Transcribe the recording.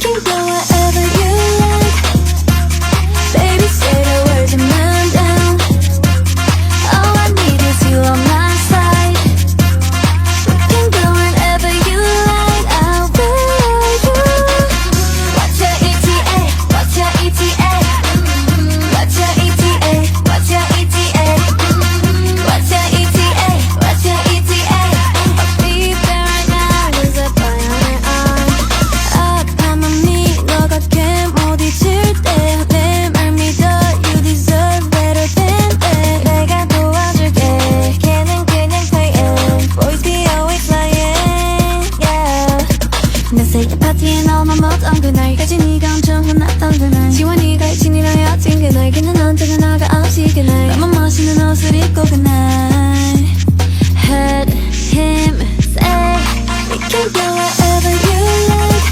can go wherever you like. Baby, say the words and I'm down. All I need is you on my side. We can go wherever you like. I'll be you. What's your ETA? What's your ETA? What's your ETA? What's your ETA? What's your ETA? What's your ETA? I'll be there right now. There's a boy on my arm. 아파만 너가 걔못 잊을 때내말 믿어. You deserve better than that. 내가 도와줄게. 걔는 그냥 playing. Boys be always lying. Yeah. 내 생일 파티에 너만 먹던 그날까지 네가 엄청 혼났던 그날. 지원이가 일진이랑 헤어진 그날. 걔는 언제나 나가 없이 그날. 나만 멋있는 옷을 입고 그날. Heard him say we can go wherever you like.